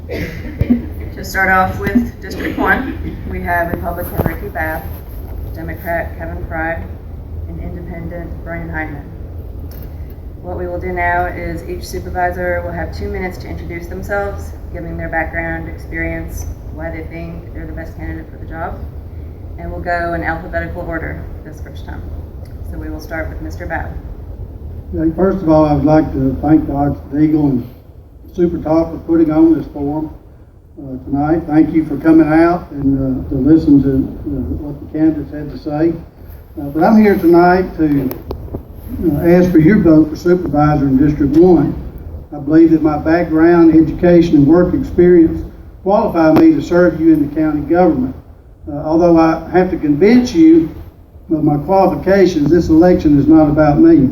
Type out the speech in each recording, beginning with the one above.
To start off with District 1, we have Republican Rickey Babb, Democrat Kevin Frye, and Independent Brian Hyneman. What we will do now is each supervisor will have 2 minutes to introduce themselves, giving their background, experience, why they think they're the best candidate for the job, and we'll go in alphabetical order this first time. So we will start with Mr. Babb. First of all, I would like to thank the Oxford Eagle and Super Talk for putting on this forum tonight. Thank you for coming out and to listen to what the candidates had to say. But I'm here tonight to ask for your vote for supervisor in District 1. I believe that my background, education, and work experience qualify me to serve you in the county government. Although I have to convince you of my qualifications, this election is not about me.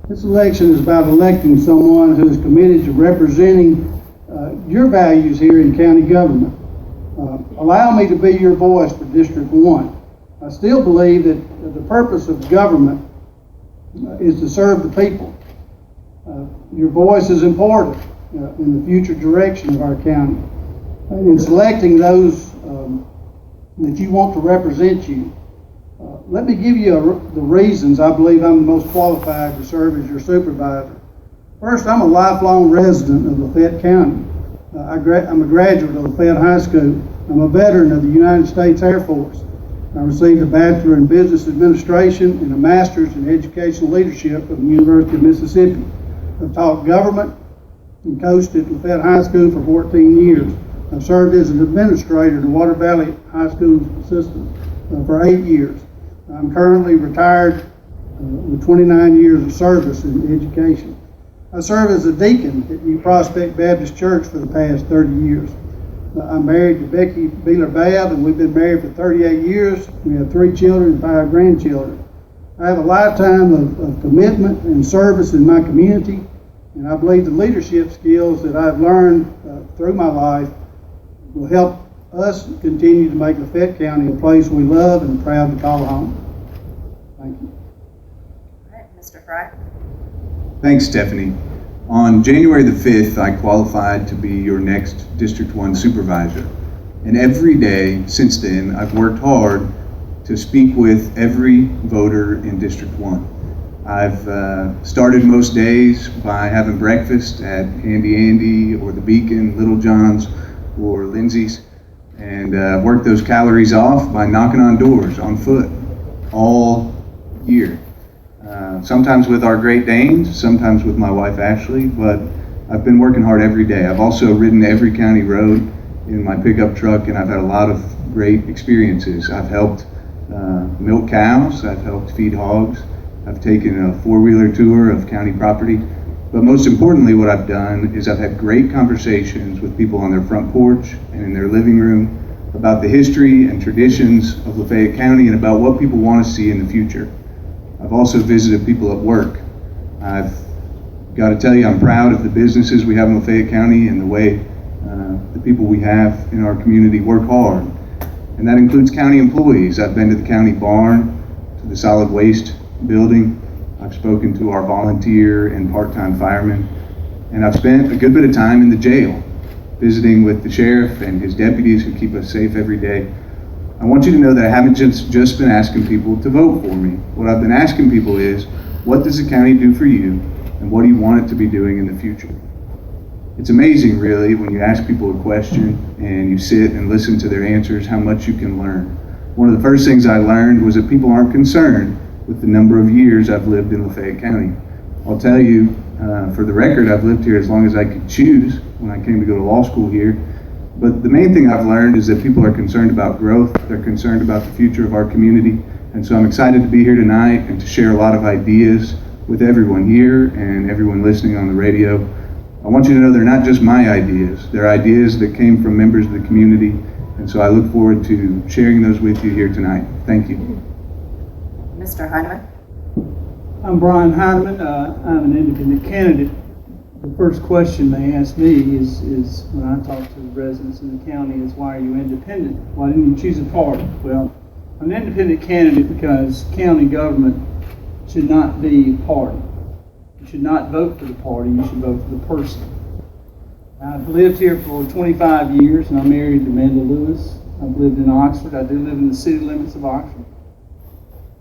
This election is about electing someone who is committed to representing your values here in county government. Allow me to be your voice for District 1. I still believe that the purpose of government is to serve the people. Your voice is important in the future direction of our county. In selecting those that you want to represent you, let me give you the reasons I believe I'm the most qualified to serve as your supervisor. First, I'm a lifelong resident of Lafayette County. I'm a graduate of Lafayette High School. I'm a veteran of the United States Air Force. I received a Bachelor in Business Administration and a Master's in Educational Leadership from the University of Mississippi. I've taught government and coached at Lafayette High School for 14 years. I've served as an administrator in the Water Valley High School system for 8 years. I'm currently retired with 29 years of service in education. I serve as a deacon at New Prospect Baptist Church for the past 30 years. I'm married to Rickey Babb, and we've been married for 38 years. We have 3 children and 5 grandchildren. I have a lifetime of commitment and service in my community, and I believe the leadership skills that I've learned through my life will help us continue to make Lafayette County a place we love and are proud to call home. Thank you. All right, Mr. Frye. Thanks, Stephanie. On January the 5th, I qualified to be your next District 1 supervisor. And every day since then, I've worked hard to speak with every voter in District 1. I've started most days by having breakfast at Handy Andy or the Beacon, Little John's, or Lindsay's, and worked those calories off by knocking on doors on foot all year. Sometimes with our Great Danes, sometimes with my wife Ashley, but I've been working hard every day. I've also ridden every county road in my pickup truck, and I've had a lot of great experiences. I've helped milk cows, I've helped feed hogs, I've taken a 4-wheeler tour of county property, but most importantly what I've done is I've had great conversations with people on their front porch and in their living room about the history and traditions of Lafayette County and about what people want to see in the future. I've also visited people at work. I've got to tell you, I'm proud of the businesses we have in Lafayette County and the way the people we have in our community work hard. And that includes county employees. I've been to the county barn, to the solid waste building. I've spoken to our volunteer and part-time firemen. And I've spent a good bit of time in the jail, visiting with the sheriff and his deputies who keep us safe every day. I want you to know that I haven't just been asking people to vote for me. What I've been asking people is, what does the county do for you, and what do you want it to be doing in the future? It's amazing, really, when you ask people a question and you sit and listen to their answers, how much you can learn. One of the first things I learned was that people aren't concerned with the number of years I've lived in Lafayette County. I'll tell you, for the record, I've lived here as long as I could choose when I came to go to law school here. But the main thing I've learned is that people are concerned about growth, they're concerned about the future of our community, and so I'm excited to be here tonight and to share a lot of ideas with everyone here and everyone listening on the radio. I want you to know they're not just my ideas, they're ideas that came from members of the community, and so I look forward to sharing those with you here tonight. Thank you. Mr. Hyneman. I'm Brian Hyneman. I'm an independent candidate. The first question they ask me is when I talk to the residents in the county is, why are you independent? Why didn't you choose a party? Well, I'm an independent candidate because county government should not be a party. You should not vote for the party, you should vote for the person. I've lived here for 25 years, and I'm married to Amanda Lewis. I've lived in Oxford. I do live in the city limits of Oxford.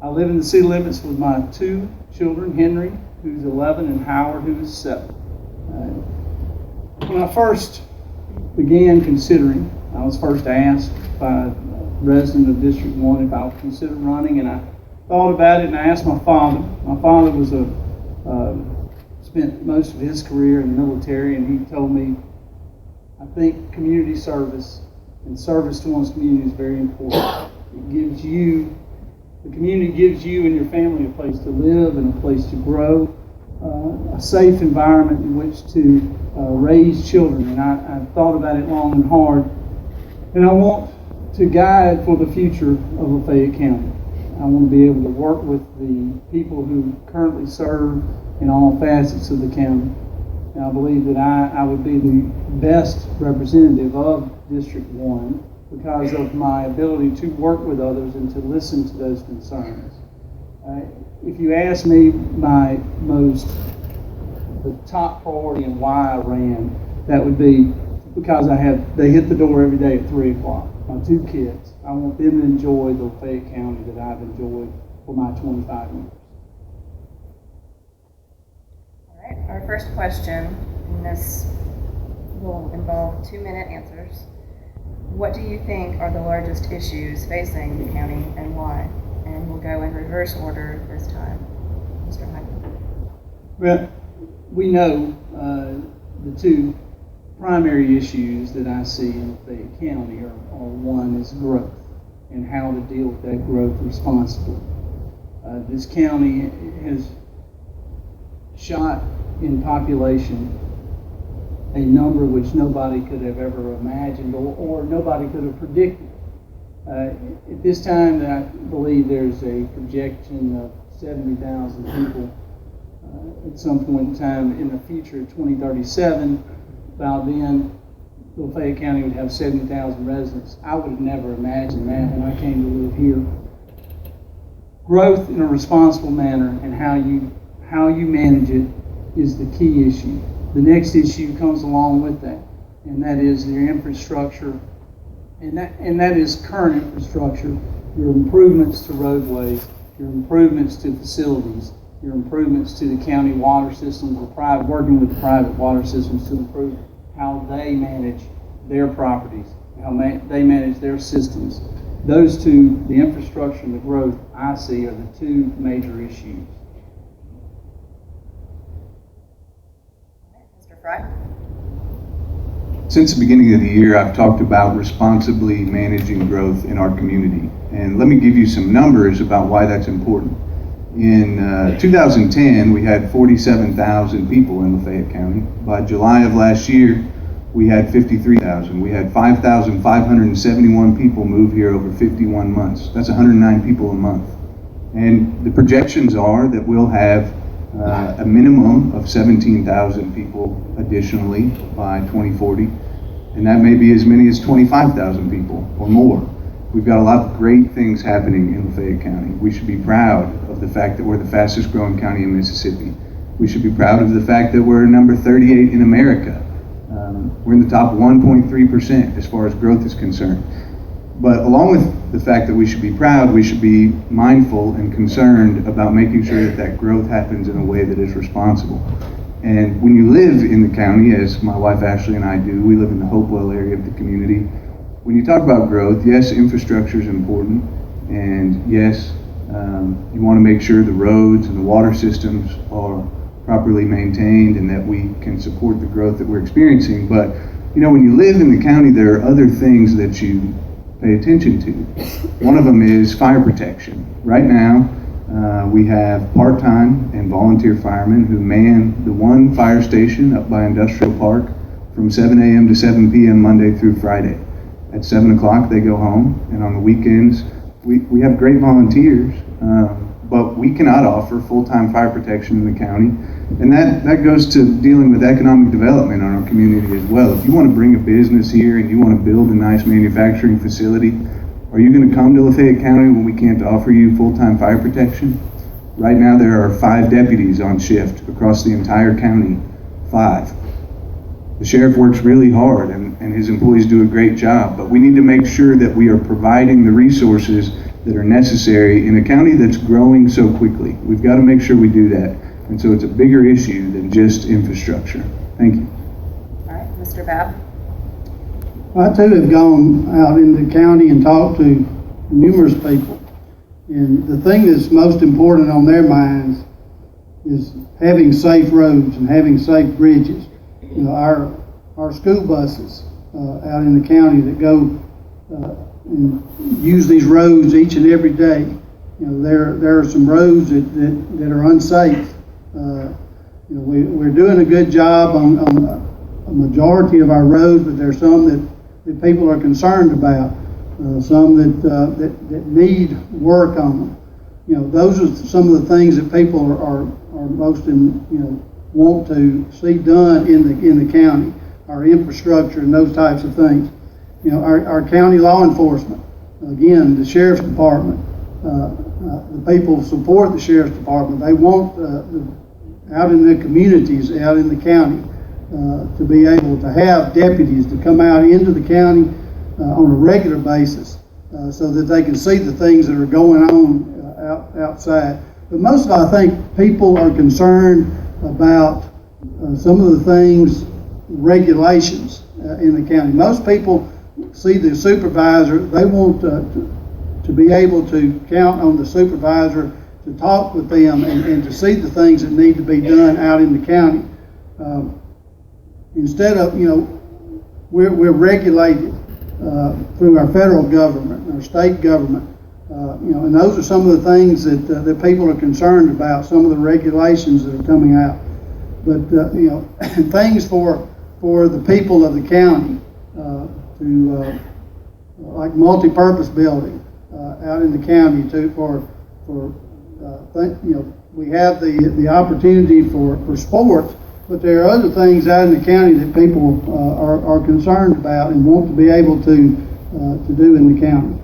I live in the city limits with my 2 children, Henry, who's 11, and Howard, who is 7. When I first began considering, I was first asked by a resident of District 1 if I would consider running, and I thought about it, and I asked my father. My father was spent most of his career in the military, and he told me, I think community service and service to one's community is very important. The community gives you and your family a place to live and a place to grow, a safe environment in which to raise children. And I thought about it long and hard, and I want to guide for the future of Lafayette County. I want to be able to work with the people who currently serve in all facets of the county. And I believe that I would be the best representative of District 1 because of my ability to work with others and to listen to those concerns. If you ask me the top priority and why I ran, that would be because they hit the door every day at 3 o'clock. My 2 kids, I want them to enjoy the Lafayette County that I've enjoyed for my 25 years. All right, our first question, and this will involve 2-minute answers. What do you think are the largest issues facing the county and why? And we'll go in reverse order this time. Mr. Hyneman. Well, we know the 2 primary issues that I see in Lafayette County are one is growth and how to deal with that growth responsibly. This county has shot in population a number which nobody could have ever imagined or nobody could have predicted. At this time, I believe there's a projection of 70,000 people at some point in time in the future, 2037. By then, Lafayette County would have 70,000 residents. I would have never imagined that when I came to live here. Growth in a responsible manner and how you manage it is the key issue. The next issue comes along with that, and that is your infrastructure, and that is current infrastructure, your improvements to roadways, your improvements to facilities, your improvements to the county water systems, working with the private water systems to improve how they manage their properties, how they manage their systems. Those 2, the infrastructure and the growth, I see are the 2 major issues. Mr. Frye. Since the beginning of the year, I've talked about responsibly managing growth in our community. And let me give you some numbers about why that's important. In 2010, we had 47,000 people in Lafayette County. By July of last year, we had 53,000. We had 5,571 people move here over 51 months. That's 109 people a month. And the projections are that we'll have a minimum of 17,000 people additionally by 2040. And that may be as many as 25,000 people or more. We've got a lot of great things happening in Lafayette County. We should be proud of the fact that we're the fastest growing county in Mississippi. We should be proud of the fact that we're number 38 in America. We're in the top 1.3% as far as growth is concerned. But along with the fact that we should be proud, we should be mindful and concerned about making sure that that growth happens in a way that is responsible. And when you live in the county, as my wife Ashley and I do, we live in the Hopewell area of the community. When you talk about growth, yes, infrastructure is important, and yes, you want to make sure the roads and the water systems are properly maintained and that we can support the growth that we're experiencing. But you know, when you live in the county, there are other things that you pay attention to. One of them is fire protection. Right now, we have part-time and volunteer firemen who man the one fire station up by Industrial Park from 7 a.m. to 7 p.m. Monday through Friday. At 7 o'clock, they go home, and on the weekends, we have great volunteers, but we cannot offer full-time fire protection in the county. And that goes to dealing with economic development in our community as well. If you want to bring a business here and you want to build a nice manufacturing facility, are you going to come to Lafayette County when we can't offer you full-time fire protection? Right now there are 5 deputies on shift across the entire county. 5. The sheriff works really hard, and his employees do a great job, but we need to make sure that we are providing the resources that are necessary in a county that's growing so quickly. We've got to make sure we do that. And so it's a bigger issue than just infrastructure. Thank you. All right, Mr. Babb. I too have gone out in the county and talked to numerous people. And the thing that's most important on their minds is having safe roads and having safe bridges. You know, our school buses out in the county that go and use these roads each and every day. You know, there are some roads that are unsafe. You know, we're doing a good job on a majority of our roads, but there's some that people are concerned about. Some that need work on them. You know, those are some of the things that people are most want to see done in the county. Our infrastructure and those types of things. You know, our county law enforcement. Again, the sheriff's department. The people support the sheriff's department. They want out in the communities, out in the county, to be able to have deputies to come out into the county on a regular basis, so that they can see the things that are going on outside. But most of all, I think people are concerned about some of the things, regulations in the county. Most people see the supervisor, they want to be able to count on the supervisor to talk with them and to see the things that need to be done out in the county. Instead of, you know, we're regulated through our federal government, our state government, you know, and those are some of the things that people are concerned about, some of the regulations that are coming out. But, you know, things for the people of the county like multi-purpose building out in the county you know, we have the opportunity for sports, but there are other things out in the county that people are concerned about and want to be able to do in the county.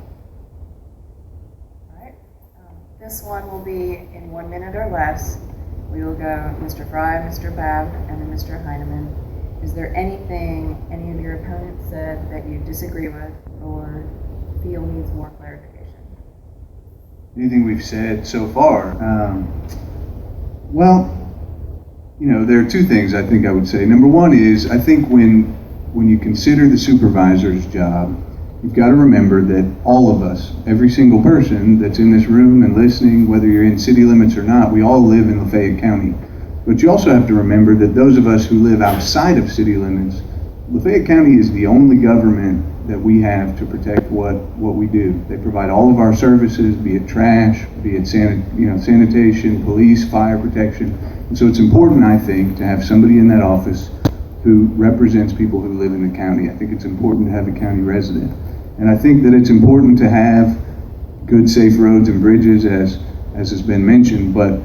All right. This one will be in 1 minute or less. We will go Mr. Frye, Mr. Babb, and then Mr. Hyneman. Is there anything any of your opponents said that you disagree with or feel needs more clarification? Anything we've said so far? Well, you know, there are two things I think I would say. Number one is, I think when you consider the supervisor's job, you've got to remember that all of us, every single person that's in this room and listening, whether you're in city limits or not, we all live in Lafayette County. But you also have to remember that those of us who live outside of city limits, Lafayette County is the only government that we have to protect what we do. They provide all of our services, be it trash, be it sanitation, police, fire protection. And so it's important, I think, to have somebody in that office who represents people who live in the county. I think it's important to have a county resident. And I think that it's important to have good, safe roads and bridges, as has been mentioned, but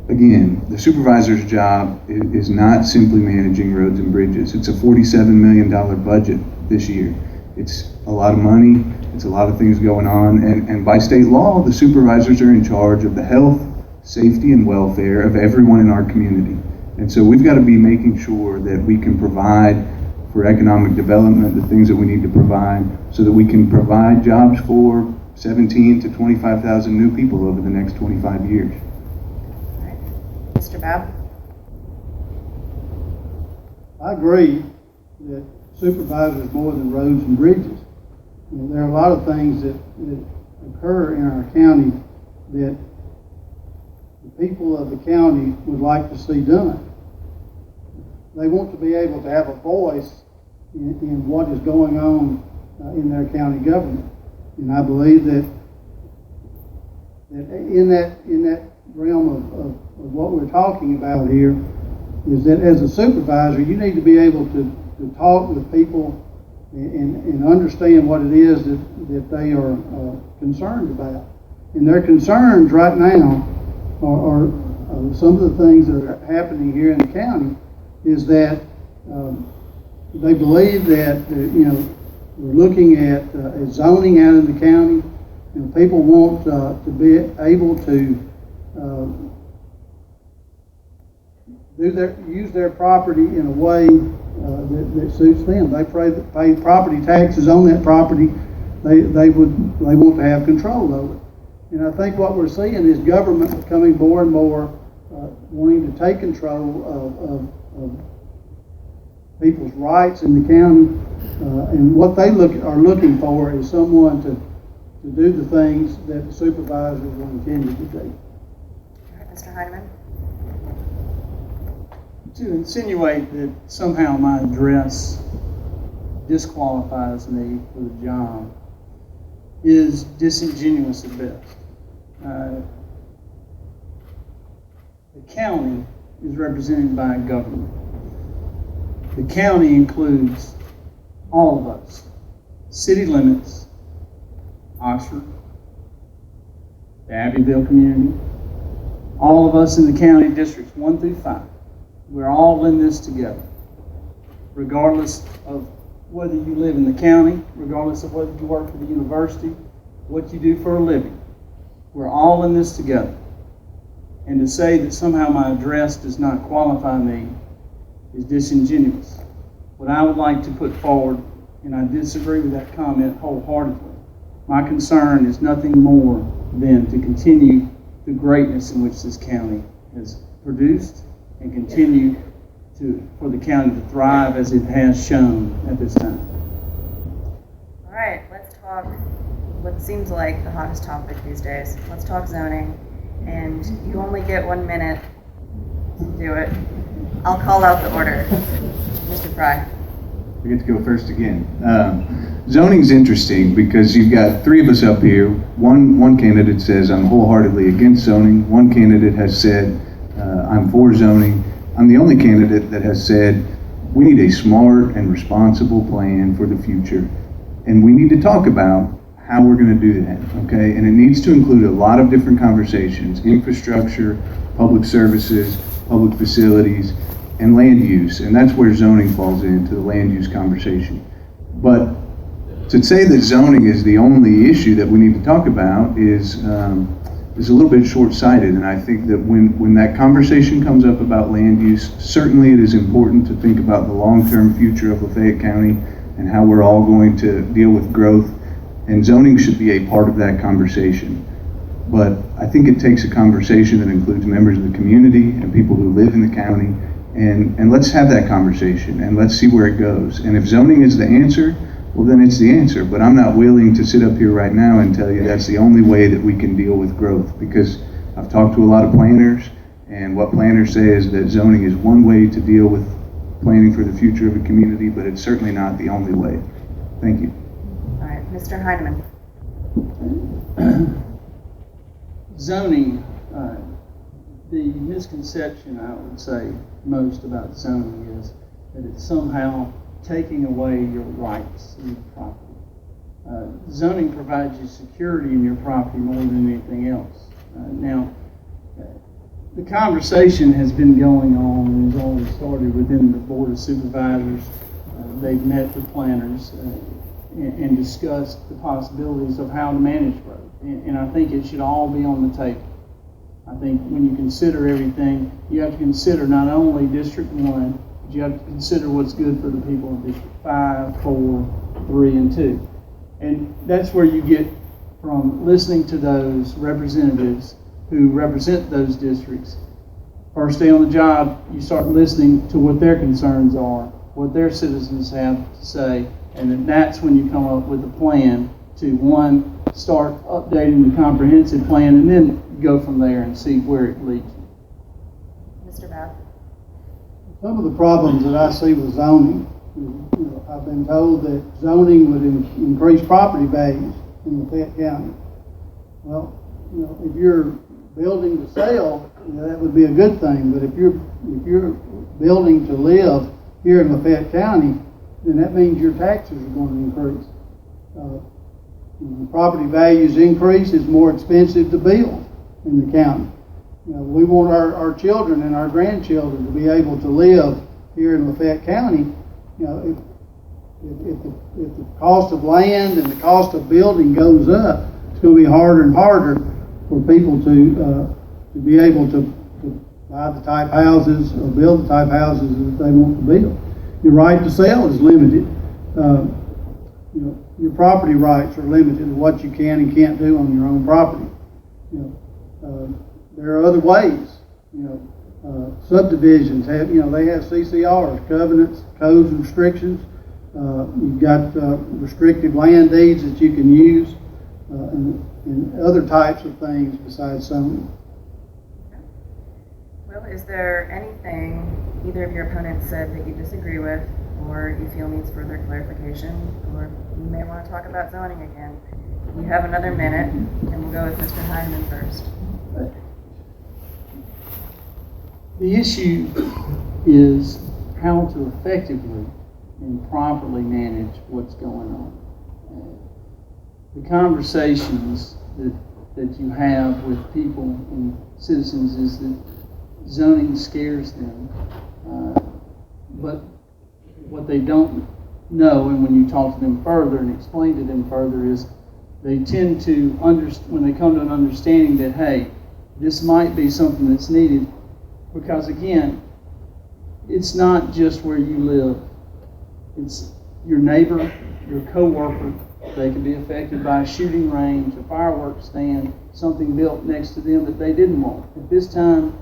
again, the supervisor's job is not simply managing roads and bridges. It's a $47 million budget this year. It's a lot of money, it's a lot of things going on, and by state law, the supervisors are in charge of the health, safety, and welfare of everyone in our community. And so we've got to be making sure that we can provide for economic development the things that we need to provide so that we can provide jobs for 17 to 25,000 new people over the next 25 years. Mr. Babb? I agree that supervisors more than roads and bridges. You know, there are a lot of things that occur in our county that the people of the county would like to see done. They want to be able to have a voice in what is going on in their county government. And I believe that in that realm of what we're talking about here is that as a supervisor, you need to be able to talk with people and understand what it is that they are concerned about. And their concerns right now are some of the things that are happening here in the county is that they believe that we're looking at zoning out in the county, and people want to be able to use their property in a way that suits them. They pay property taxes on that property. They want to have control over it. And I think what we're seeing is government becoming more and more wanting to take control of people's rights in the county, and what they are looking for is someone to do the things that the supervisors were intended to do. All right, Mr. Hyneman. To insinuate that somehow my address disqualifies me for the job is disingenuous at best. The county is represented by a government. The county includes all of us. City limits, Oxford, the Abbeville community, all of us in the county districts 1 through 5. We're all in this together, regardless of whether you live in the county, regardless of whether you work for the university, what you do for a living. We're all in this together. And to say that somehow my address does not qualify me is disingenuous. What I would like to put forward, and I disagree with that comment wholeheartedly, my concern is nothing more than to continue the greatness in which this county has produced and continue for the county to thrive as it has shown at this time. All right, let's talk what seems like the hottest topic these days. Let's talk zoning, and you only get 1 minute to do it. I'll call out the order. Mr. Frye. I get to go first again. Zoning's interesting because you've got 3 of us up here. One candidate says, I'm wholeheartedly against zoning. One candidate has said, I'm for zoning. I'm the only candidate that has said, we need a smart and responsible plan for the future. And we need to talk about how we're going to do that, okay? And it needs to include a lot of different conversations: infrastructure, public services, public facilities, and land use. And that's where zoning falls into the land use conversation. But to say that zoning is the only issue that we need to talk about is a little bit short-sighted. And I think that when that conversation comes up about land use, certainly it is important to think about the long-term future of Lafayette County and how we're all going to deal with growth. And zoning should be a part of that conversation. But I think it takes a conversation that includes members of the community and people who live in the county. And let's have that conversation and let's see where it goes. And if zoning is the answer, well, then it's the answer. But I'm not willing to sit up here right now and tell you that's the only way that we can deal with growth, because I've talked to a lot of planners, and what planners say is that zoning is one way to deal with planning for the future of a community, but it's certainly not the only way. Thank you. All right, Mr. Hyneman. Zoning, the misconception I would say most about zoning is that it's somehow taking away your rights in your property. Zoning provides you security in your property more than anything else. Now, the conversation has been going on and has already started within the Board of Supervisors. They've met with planners and discussed the possibilities of how to manage growth. And I think it should all be on the table. I think when you consider everything, you have to consider not only District 1, but you have to consider what's good for the people in District 5, 4, 3, and 2. And that's where you get from listening to those representatives who represent those districts. First day on the job, you start listening to what their concerns are, what their citizens have to say, and then that's when you come up with a plan to, one, start updating the comprehensive plan, and then go from there and see where it leads you. Mr. Babb. Some of the problems that I see with zoning, I've been told that zoning would increase property values in Lafayette County. Well, if you're building to sell, that would be a good thing. But if you're building to live here in Lafayette County, then that means your taxes are going to increase. Property values increase, it's more expensive to build in the county. We want our children and our grandchildren to be able to live here in Lafayette County. If the cost of land and the cost of building goes up, it's going to be harder and harder for people to be able to buy the type houses or build the type houses that they want to build. Your right to sell is limited. You know, your property rights are limited to what you can and can't do on your own property. You know, there are other ways. You know, subdivisions have, you know, they have CCRs, covenants, codes, and restrictions. You've got restrictive land deeds that you can use, and other types of things besides zoning. Well, is there anything either of your opponents said that you disagree with, or you feel needs further clarification, or you may want to talk about zoning again? You have another minute, and we'll go with Mr. Hyneman first. The issue is how to effectively and properly manage what's going on. The conversations that you have with people and citizens is that zoning scares them. But what they don't know, and when you talk to them further and explain to them further, is they tend to, when they come to an understanding that, hey, this might be something that's needed, because again, it's not just where you live. It's your neighbor, your co-worker. They can be affected by a shooting range, a fireworks stand, something built next to them that they didn't want. At this time,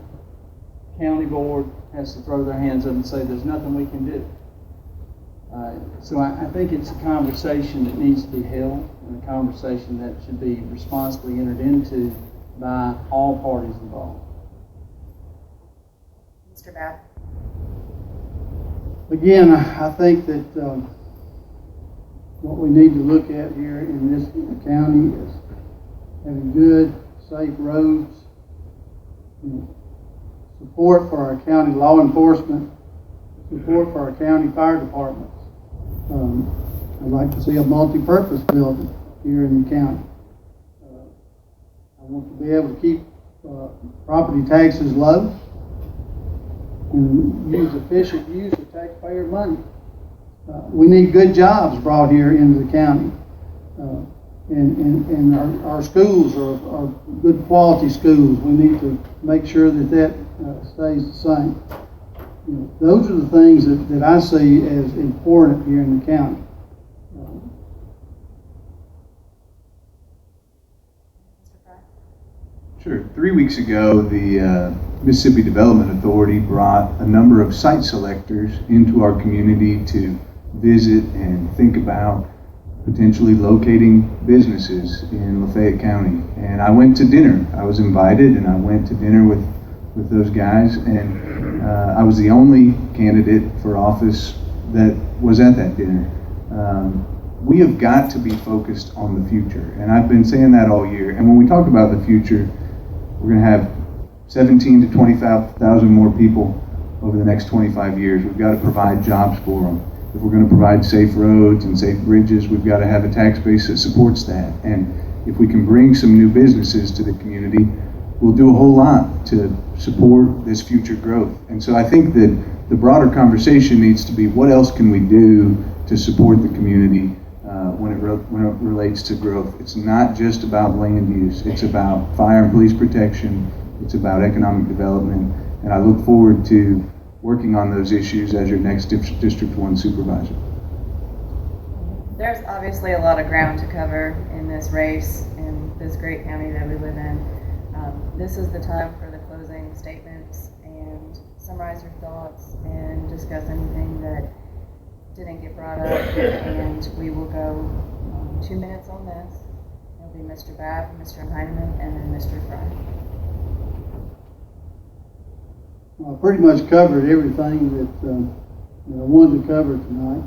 county board has to throw their hands up and say there's nothing we can do. So I think it's a conversation that needs to be held, and a conversation that should be responsibly entered into by all parties involved. Mr. Babb? Again, I think that what we need to look at here in this county is having good, safe roads, you know, support for our county law enforcement, support for our county fire departments. I'd like to see a multi-purpose building here in the county. I want to be able to keep property taxes low and use efficient use of taxpayer money. We need good jobs brought here into the county. And our schools are good quality schools. We need to make sure that stays the same. You know, those are the things that I see as important here in the county. Mr. Frye? Sure. 3 weeks ago, the Mississippi Development Authority brought a number of site selectors into our community to visit and think about potentially locating businesses in Lafayette County. And I went to dinner. I was invited, and I went to dinner with those guys, and I was the only candidate for office that was at that dinner. We have got to be focused on the future, and I've been saying that all year. And when we talk about the future, we're going to have 17 to 25,000 more people over the next 25 years. We've got to provide jobs for them. If we're going to provide safe roads and safe bridges, we've got to have a tax base that supports that. And if we can bring some new businesses to the community, we'll do a whole lot to support this future growth. And so I think that the broader conversation needs to be, what else can we do to support the community when it relates to growth? It's not just about land use. It's about fire and police protection. It's about economic development. And I look forward to working on those issues as your next District 1 supervisor. There's obviously a lot of ground to cover in this race in this great county that we live in. This is the time for the closing statements and summarize your thoughts and discuss anything that didn't get brought up. And we will go 2 minutes on this. It'll be Mr. Babb, Mr. Hyneman, and then Mr. Frye. I pretty much covered everything that I wanted to cover tonight.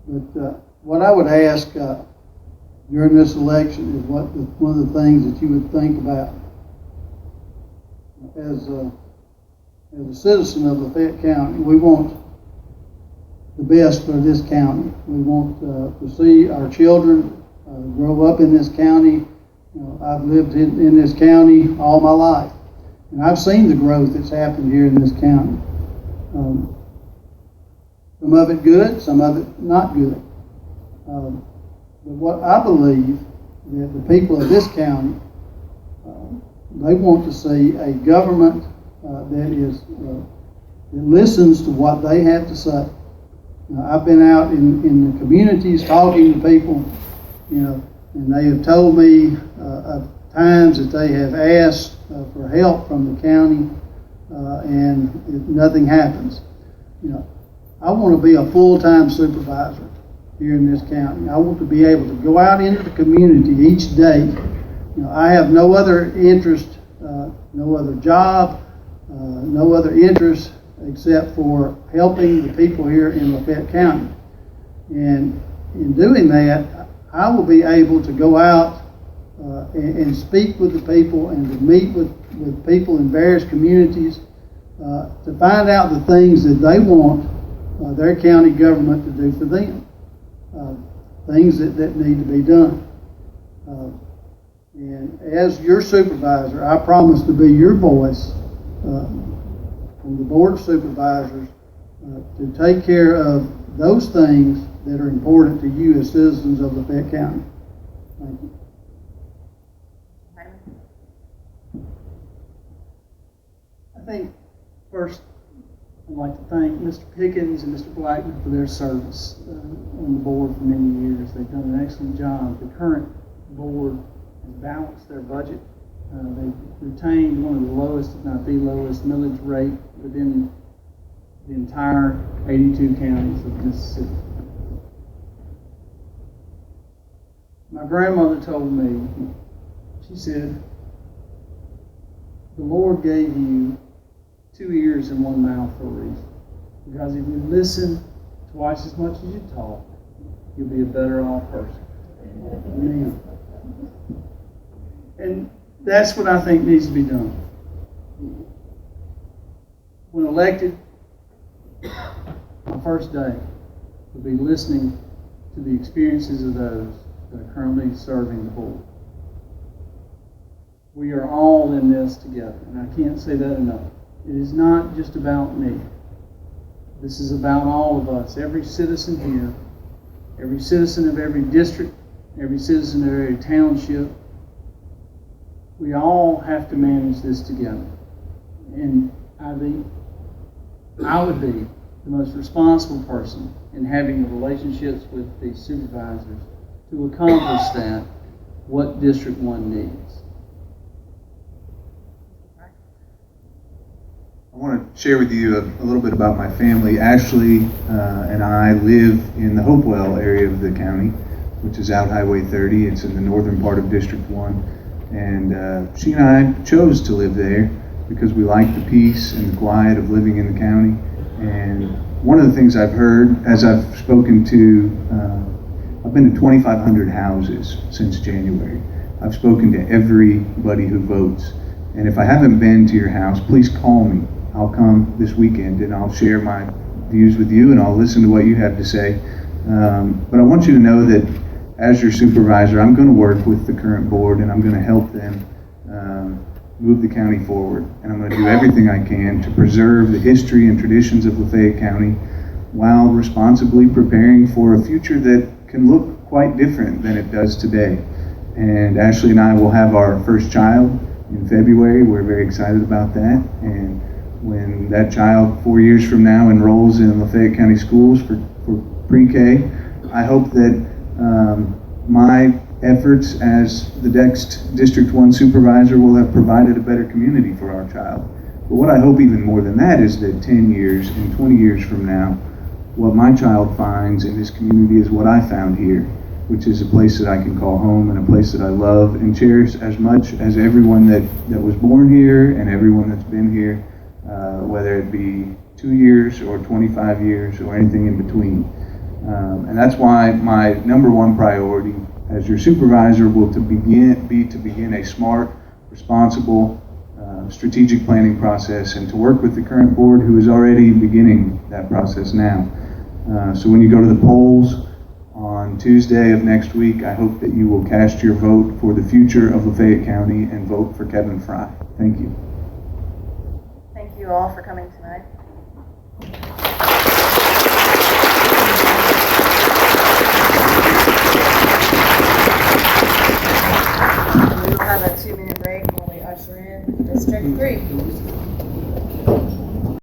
But what I would ask during this election is one of the things that you would think about. As a citizen of Lafayette County, we want the best for this county. We want to see our children grow up in this county. You know, I've lived in this county all my life, and I've seen the growth that's happened here in this county. Some of it good, some of it not good. But what I believe that the people of this county, they want to see a government that listens to what they have to say. I've been out in the communities talking to people, and they have told me of times that they have asked for help from the county, and nothing happens. I want to be a full-time supervisor here in this county. I want to be able to go out into the community each day. I have no other interest, no other job, no other interest except for helping the people here in Lafayette County. And in doing that, I will be able to go out and speak with the people and to meet with people in various communities to find out the things that they want their county government to do for them, things that need to be done. And as your supervisor, I promise to be your voice from the Board of Supervisors to take care of those things that are important to you as citizens of Lafayette County. Thank you. I think first I'd like to thank Mr. Pickens and Mr. Blackman for their service on the board for many years. They've done an excellent job. The current board has balanced their budget. They've retained one of the lowest, if not the lowest, millage rate within the entire 82 counties of Mississippi. My grandmother told me, she said, the Lord gave you 2 ears and 1 mouth for a reason. Because if you listen twice as much as you talk, you'll be a better off person. Amen. And that's what I think needs to be done. When elected, my first day will be listening to the experiences of those that are currently serving the board. We are all in this together, and I can't say that enough. It is not just about me. This is about all of us, every citizen here, every citizen of every district, every citizen of every township. We all have to manage this together. And I think I would be the most responsible person in having the relationships with the supervisors to accomplish that, what District 1 needs. I want to share with you a little bit about my family. Ashley and I live in the Hopewell area of the county, which is out Highway 30. It's in the northern part of District 1. And she and I chose to live there because we like the peace and the quiet of living in the county. And one of the things I've heard as I've spoken to, I've been to 2,500 houses since January. I've spoken to everybody who votes. And if I haven't been to your house, please call me. I'll come this weekend and I'll share my views with you and I'll listen to what you have to say. But I want you to know that as your supervisor, I'm going to work with the current board and I'm going to help them move the county forward. And I'm going to do everything I can to preserve the history and traditions of Lafayette County while responsibly preparing for a future that can look quite different than it does today. And Ashley and I will have our first child in February. We're very excited about that. And when that child 4 years from now enrolls in Lafayette County schools for pre-K, I hope that my efforts as the next District 1 supervisor will have provided a better community for our child. But what I hope even more than that is that 10 years and 20 years from now, what my child finds in this community is what I found here, which is a place that I can call home and a place that I love and cherish as much as everyone that was born here and everyone that's been here, whether it be 2 years or 25 years or anything in between. And that's why my number one priority as your supervisor will to begin a smart, responsible, strategic planning process and to work with the current board who is already beginning that process now. So when you go to the polls on Tuesday of next week, I hope that you will cast your vote for the future of Lafayette County and vote for Kevin Frye. Thank you. Thank you all for coming tonight.